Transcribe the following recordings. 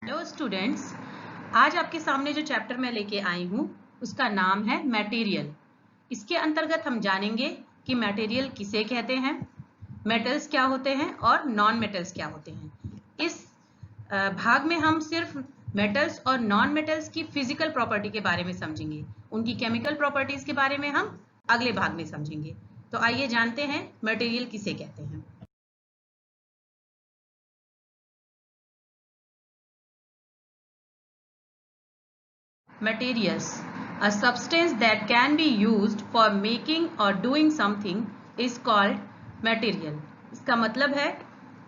Hello students, आज आपके सामने जो चैप्टर मैं लेके आई हूँ उसका नाम है मटेरियल। इसके अंतर्गत हम जानेंगे कि मटेरियल किसे कहते हैं, मेटल्स क्या होते हैं और नॉन मेटल्स क्या होते हैं। इस भाग में हम सिर्फ मेटल्स और नॉन मेटल्स की फिजिकल प्रॉपर्टी के बारे में समझेंगे, उनकी केमिकल प्रॉपर्टीज के बारे में हम अगले भाग में समझेंगे। तो आइए जानते हैं मटेरियल किसे कहते हैं। Materials. A substance that can be used for making or doing something is called material. इसका मतलब है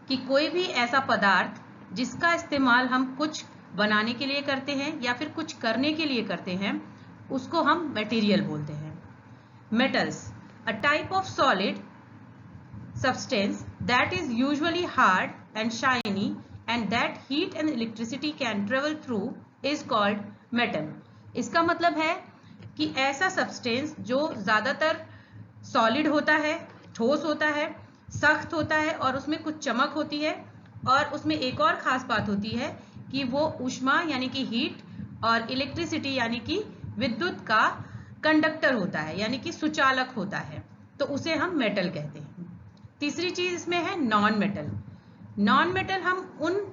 कि कोई भी ऐसा पदार्थ जिसका इस्तेमाल हम कुछ बनाने के लिए करते हैं या फिर कुछ करने के लिए करते हैं उसको हम मटेरियल बोलते हैं। Metals. A type of solid substance that is usually hard and shiny and that heat and electricity can travel through is called metal. इसका मतलब है कि ऐसा सब्सटेंस जो ज़्यादातर सॉलिड होता है, ठोस होता है, सख्त होता है और उसमें कुछ चमक होती है, और उसमें एक और ख़ास बात होती है कि वो ऊष्मा यानी कि हीट और इलेक्ट्रिसिटी यानी कि विद्युत का कंडक्टर होता है, यानी कि सुचालक होता है, तो उसे हम मेटल कहते हैं। तीसरी चीज़ इसमें है नॉन मेटल। नॉन मेटल हम उन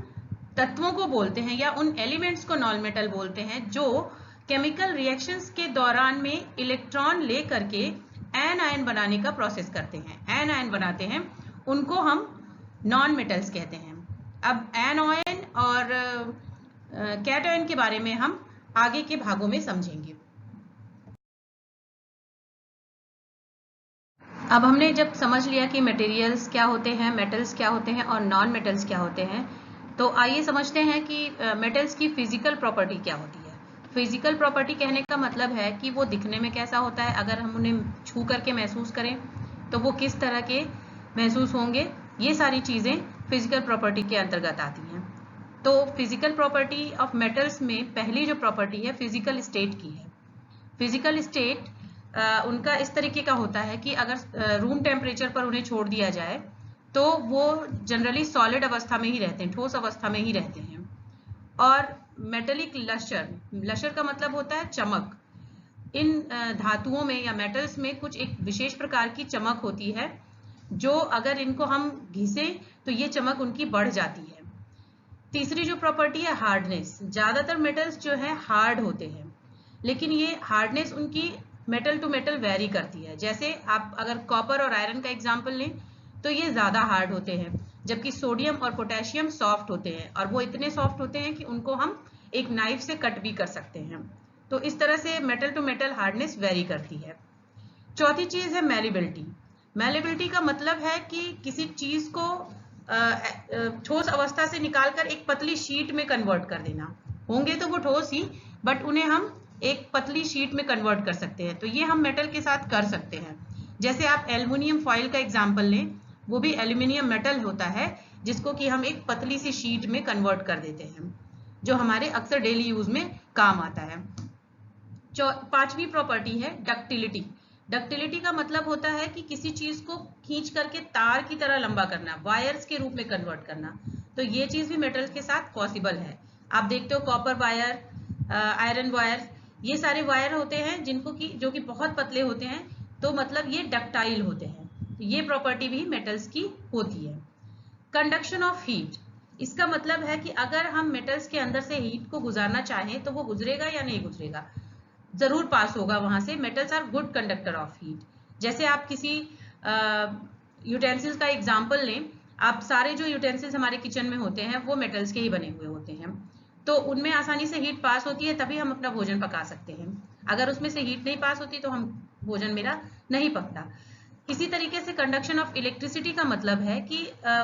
तत्वों को बोलते हैं या उन एलिमेंट्स को नॉन मेटल बोलते हैं जो केमिकल रिएक्शंस के दौरान में इलेक्ट्रॉन ले करके एनायन बनाने का प्रोसेस करते हैं, एनायन बनाते हैं, उनको हम नॉन मेटल्स कहते हैं। अब एनायन और कैटायन के बारे में हम आगे के भागों में समझेंगे। अब हमने जब समझ लिया कि मटेरियल्स क्या होते हैं, मेटल्स क्या होते हैं और नॉन मेटल्स क्या होते हैं, तो आइए समझते हैं कि मेटल्स की फिजिकल प्रॉपर्टी क्या होती है। फिजिकल प्रॉपर्टी कहने का मतलब है कि वो दिखने में कैसा होता है, अगर हम उन्हें छू करके महसूस करें तो वो किस तरह के महसूस होंगे, ये सारी चीज़ें फिजिकल प्रॉपर्टी के अंतर्गत आती हैं। तो फिजिकल प्रॉपर्टी ऑफ मेटल्स में पहली जो प्रॉपर्टी है फिजिकल स्टेट की है। फिजिकल स्टेट उनका इस तरीके का होता है कि अगर रूम टेम्परेचर पर उन्हें छोड़ दिया जाए तो वो जनरली सॉलिड अवस्था में ही रहते हैं, ठोस अवस्था में ही रहते हैं। और मेटेलिक लशर, लशर का मतलब होता है चमक। इन धातुओं में या मेटल्स में कुछ एक विशेष प्रकार की चमक होती है जो अगर इनको हम घिसे तो ये चमक उनकी बढ़ जाती है। तीसरी जो प्रॉपर्टी है हार्डनेस। ज़्यादातर मेटल्स जो है हार्ड होते हैं, लेकिन ये हार्डनेस उनकी मेटल टू मेटल वेरी करती है। जैसे आप अगर कॉपर और आयरन का एग्जांपल लें तो ये ज़्यादा हार्ड होते हैं, जबकि सोडियम और पोटेशियम सॉफ्ट होते हैं, और वो इतने सॉफ्ट होते हैं कि उनको हम एक नाइफ से कट भी कर सकते हैं। तो इस तरह से metal to metal hardness vary करती है। चौथी चीज़ है मेलेबिलिटी। मेलेबिलिटी का मतलब है कि किसी चीज़ को ठोस अवस्था से निकालकर एक पतली शीट में कन्वर्ट कर देना। होंगे तो वो ठोस ही, बट उन्हें हम एक पतली शीट में कन्वर्ट कर सकते हैं, तो ये हम मेटल के साथ कर सकते हैं। जैसे आप एल्युमिनियम फॉइल का एग्जाम्पल लें, वो भी एल्युमिनियम मेटल होता है जिसको कि हम एक पतली सी शीट में कन्वर्ट कर देते हैं, जो हमारे अक्सर डेली यूज में काम आता है। पांचवी प्रॉपर्टी है डक्टिलिटी। डक्टिलिटी का मतलब होता है कि किसी चीज को खींच करके तार की तरह लंबा करना, वायर्स के रूप में कन्वर्ट करना। तो ये चीज भी मेटल्स के साथ पॉसिबल है। आप देखते हो कॉपर वायर, आयरन वायर, ये सारे वायर होते हैं जिनको कि जो कि बहुत पतले होते हैं, तो मतलब ये डक्टाइल होते हैं। तो ये प्रॉपर्टी भी मेटल्स की होती है। कंडक्शन ऑफ हीट, इसका मतलब है कि अगर हम मेटल्स के अंदर से हीट को गुजारना चाहें तो वो गुजरेगा या नहीं गुजरेगा, जरूर पास होगा वहां से। Metals are good conductor of heat. जैसे आप किसी यूटेंसिल्स का एग्जांपल लें, आप सारे जो यूटेंसिल्स हमारे किचन में होते हैं वो मेटल्स के ही बने हुए होते हैं, तो उनमें आसानी से हीट पास होती है, तभी हम अपना भोजन पका सकते हैं। अगर उसमें से हीट नहीं पास होती तो हम भोजन मेरा नहीं पकता। इसी तरीके से कंडक्शन ऑफ इलेक्ट्रिसिटी का मतलब है कि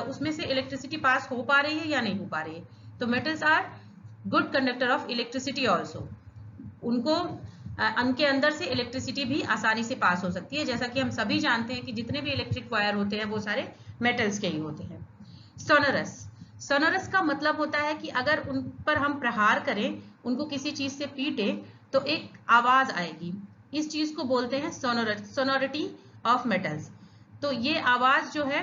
उसमें से इलेक्ट्रिसिटी पास हो पा रही है या नहीं हो पा रही है। तो metals are good conductor of electricity also. उनको उनके अंदर से इलेक्ट्रिसिटी भी आसानी से पास हो सकती है। जैसा कि हम सभी जानते हैं कि जितने भी इलेक्ट्रिक वायर होते हैं वो सारे मेटल्स के ही होते हैं। सोनोरस, सोनोरस का मतलब होता है कि अगर उन पर हम प्रहार करें, उनको किसी चीज से पीटे तो एक आवाज आएगी। इस चीज को बोलते हैं सोनोरिटी ऑफ मेटल्स। तो ये आवाज जो है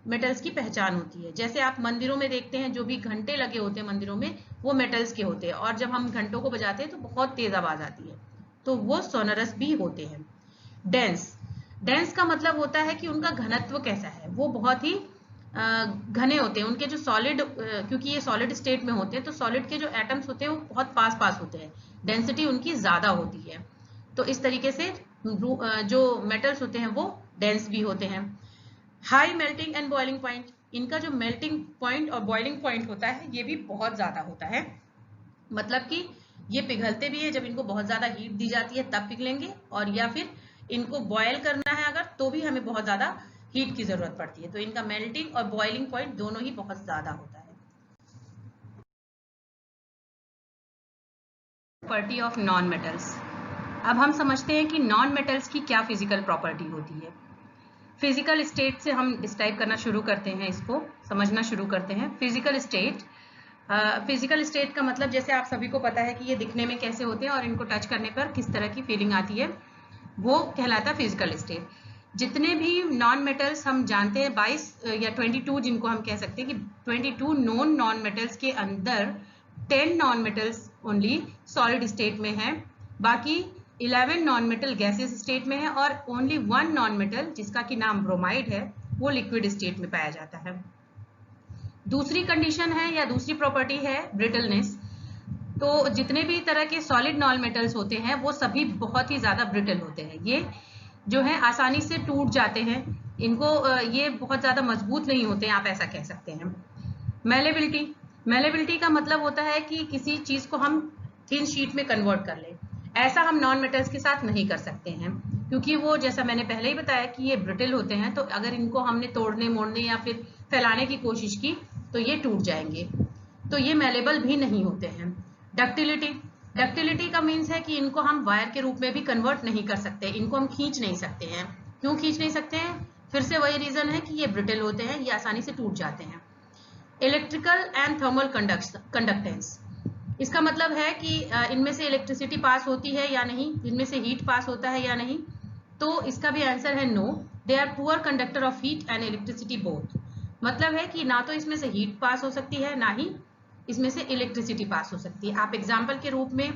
मेटल्स की पहचान होती है। जैसे आप मंदिरों में देखते हैं जो भी घंटे लगे होते हैं मंदिरों में, वो मेटल्स के होते हैं, और जब हम घंटों को बजाते हैं तो बहुत तेज आवाज आती है, तो वो सोनरस भी होते हैं। डेंस, डेंस का मतलब होता है कि उनका घनत्व कैसा है, वो बहुत ही घने होते हैं। उनके जो सॉलिड, क्योंकि ये सॉलिड स्टेट में होते हैं, तो सॉलिड के जो एटम्स होते हैं वो बहुत पास पास होते हैं, डेंसिटी उनकी ज्यादा होती है। तो इस तरीके से जो मेटल्स होते हैं वो डेंस भी होते हैं। High melting and boiling point, इनका जो मेल्टिंग पॉइंट और बॉइलिंग पॉइंट होता है ये भी बहुत ज्यादा होता है। मतलब कि ये पिघलते भी है, जब इनको बहुत ज्यादा हीट दी जाती है तब पिघलेंगे, और या फिर इनको बॉयल करना है अगर, तो भी हमें बहुत ज्यादा हीट की जरूरत पड़ती है। तो इनका मेल्टिंग और बॉइलिंग पॉइंट दोनों ही बहुत ज्यादा होता है। Property of non metals. अब हम समझते हैं कि नॉन मेटल्स की क्या फिजिकल प्रॉपर्टी होती है। फिजिकल स्टेट से हम डिस्क्राइब करना शुरू करते हैं, इसको समझना शुरू करते हैं। फिजिकल स्टेट, फिजिकल स्टेट का मतलब जैसे आप सभी को पता है कि ये दिखने में कैसे होते हैं और इनको टच करने पर किस तरह की फीलिंग आती है, वो कहलाता है फिजिकल स्टेट। जितने भी नॉन मेटल्स हम जानते हैं 22 या 22 जिनको हम कह सकते हैं कि 22 नॉन नॉन मेटल्स के अंदर 10 non metals only solid state में है, बाकी 11 नॉन मेटल गैसेस स्टेट में है, और ओनली 1 नॉन मेटल जिसका कि नाम ब्रोमाइड है वो लिक्विड स्टेट में पाया जाता है। दूसरी कंडीशन है या दूसरी प्रॉपर्टी है ब्रिटलनेस। तो जितने भी तरह के सॉलिड नॉन मेटल्स होते हैं वो सभी बहुत ही ज्यादा ब्रिटल होते हैं, ये जो है आसानी से टूट जाते हैं, इनको ये बहुत ज्यादा मजबूत नहीं होते हैं, आप ऐसा कह सकते हैं। मेलेबिलिटी, मेलेबिलिटी का मतलब होता है कि किसी चीज को हम थिन शीट में कन्वर्ट कर लें। ऐसा हम नॉन मेटल्स के साथ नहीं कर सकते हैं, क्योंकि वो जैसा मैंने पहले ही बताया कि ये ब्रिटल होते हैं, तो अगर इनको हमने तोड़ने मोड़ने या फिर फैलाने की कोशिश की तो ये टूट जाएंगे, तो ये मेलेबल भी नहीं होते हैं। डक्टिलिटी, डक्टिलिटी का मीन्स है कि इनको हम वायर के रूप में भी कन्वर्ट नहीं कर सकते, इनको हम खींच नहीं सकते हैं। क्यों खींच नहीं सकते हैं? फिर से वही रीजन है कि ये ब्रिटल होते हैं, ये आसानी से टूट जाते हैं। इलेक्ट्रिकल एंड थर्मल कंडक्टेंस, इसका मतलब है कि इनमें से इलेक्ट्रिसिटी पास होती है या नहीं, इनमें से हीट पास होता है या नहीं, तो इसका भी आंसर है no. They are poor conductor of heat and electricity both. मतलब है कि ना तो इसमें से हीट पास हो सकती है, ना ही इसमें से इलेक्ट्रिसिटी पास हो सकती है। आप एग्जाम्पल के रूप में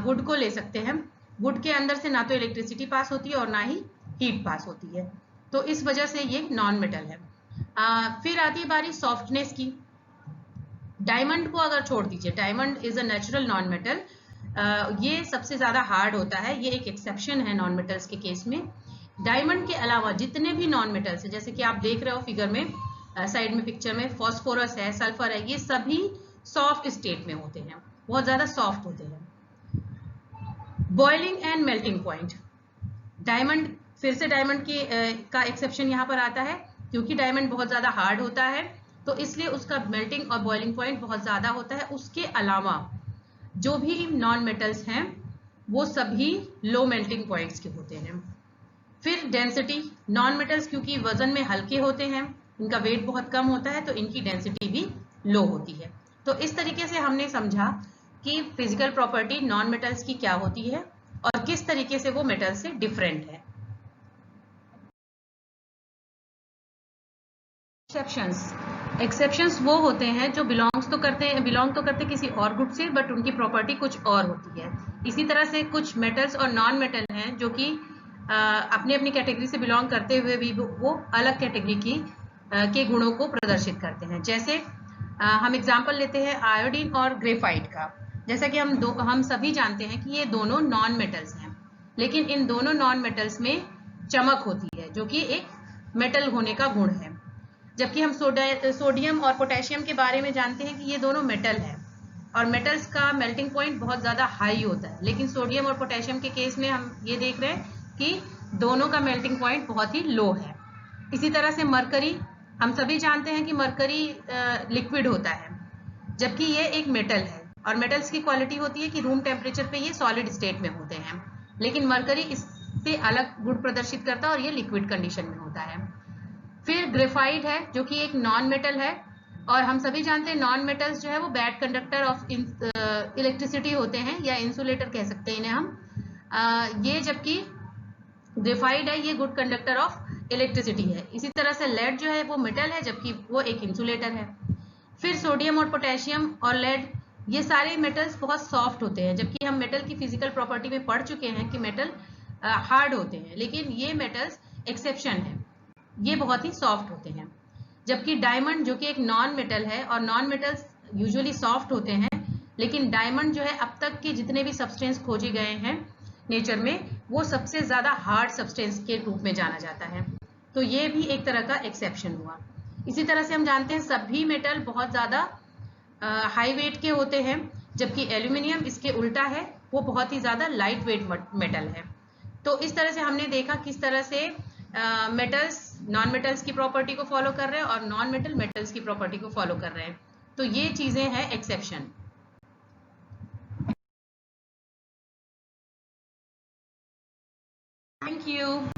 वुड को ले सकते हैं, वुड के अंदर से ना तो इलेक्ट्रिसिटी पास होती है और ना ही हीट पास होती है, तो इस वजह से ये नॉन मेटल है। फिर आती है बारी सॉफ्टनेस की। डायमंड को अगर छोड़ दीजिए, diamond is a natural non metal, ये सबसे ज्यादा हार्ड होता है, ये एक एक्सेप्शन है नॉन मेटल्स के केस में। डायमंड के अलावा जितने भी नॉन मेटल्स है, जैसे कि आप देख रहे हो फिगर में, साइड में पिक्चर में, फॉस्फोरस है, सल्फर है, ये सभी सॉफ्ट स्टेट में होते हैं, बहुत ज्यादा सॉफ्ट होते हैं। Boiling and melting point, diamond, फिर से डायमंड की का एक्सेप्शन यहाँ पर आता है, क्योंकि डायमंड बहुत ज्यादा हार्ड होता है तो इसलिए उसका मेल्टिंग और बॉइलिंग पॉइंट बहुत ज्यादा होता है। उसके अलावा जो भी नॉन मेटल्स हैं वो सभी लो मेल्टिंग पॉइंट्स के होते हैं। फिर डेंसिटी, नॉन मेटल्स क्योंकि वजन में हल्के होते हैं, इनका वेट बहुत कम होता है, तो इनकी डेंसिटी भी लो होती है। तो इस तरीके से हमने समझा कि फिजिकल प्रॉपर्टी नॉन मेटल्स की क्या होती है और किस तरीके से वो मेटल से डिफरेंट है। एक्सेप्शंस, एक्सेप्शंस वो होते हैं जो बिलोंग तो करते किसी और ग्रुप से, बट उनकी प्रॉपर्टी कुछ और होती है। इसी तरह से कुछ मेटल्स और नॉन मेटल हैं जो कि अपनी अपनी कैटेगरी से बिलोंग करते हुए भी वो अलग कैटेगरी की के गुणों को प्रदर्शित करते हैं। जैसे हम एग्जांपल लेते हैं आयोडीन और ग्रेफाइट का। जैसा कि हम सभी जानते हैं कि ये दोनों नॉन मेटल्स हैं, लेकिन इन दोनों नॉन मेटल्स में चमक होती है जो कि एक मेटल होने का गुण है। जबकि हम सोडियम और पोटेशियम के बारे में जानते हैं कि ये दोनों मेटल हैं और मेटल्स का मेल्टिंग पॉइंट बहुत ज्यादा हाई होता है, लेकिन सोडियम और पोटेशियम के केस में हम ये देख रहे हैं कि दोनों का मेल्टिंग पॉइंट बहुत ही लो है। इसी तरह से मरकरी, हम सभी जानते हैं कि मरकरी लिक्विड होता है, जबकि ये एक मेटल है और मेटल्स की क्वालिटी होती है कि रूम टेम्परेचर पे ये सॉलिड स्टेट में होते हैं, लेकिन मरकरी इससे अलग गुण प्रदर्शित करता है और ये लिक्विड कंडीशन में होता है। फिर ग्रेफाइट है जो कि एक नॉन मेटल है और हम सभी जानते हैं नॉन मेटल्स जो है वो बैड कंडक्टर ऑफ इलेक्ट्रिसिटी होते हैं या इंसुलेटर कह सकते हैं इन्हें हम। ये जबकि ग्रेफाइट है ये गुड कंडक्टर ऑफ इलेक्ट्रिसिटी है। इसी तरह से लेड जो है वो मेटल है, जबकि वो एक इंसुलेटर है। फिर सोडियम और पोटेशियम और लेड, ये सारे मेटल्स बहुत सॉफ्ट होते हैं, जबकि हम मेटल की फिजिकल प्रॉपर्टी में पढ़ चुके हैं कि मेटल हार्ड होते हैं, लेकिन ये मेटल्स एक्सेप्शन है, ये बहुत ही सॉफ्ट होते हैं। जबकि डायमंड जो कि एक नॉन मेटल है, और नॉन मेटल्स यूजुअली सॉफ्ट होते हैं, लेकिन डायमंड जो है अब तक के जितने भी सब्सटेंस खोजे गए हैं नेचर में, वो सबसे ज्यादा हार्ड सब्सटेंस के रूप में जाना जाता है। तो ये भी एक तरह का एक्सेप्शन हुआ। इसी तरह से हम जानते हैं सभी मेटल बहुत ज्यादा हाई वेट के होते हैं, जबकि एल्यूमिनियम इसके उल्टा है, वो बहुत ही ज्यादा लाइट वेट मेटल है। तो इस तरह से हमने देखा किस तरह से मेटल्स नॉन मेटल्स की प्रॉपर्टी को फॉलो कर रहे हैं और नॉन मेटल मेटल्स की प्रॉपर्टी को फॉलो कर रहे हैं। तो ये चीजें हैं एक्सेप्शन। Thank you.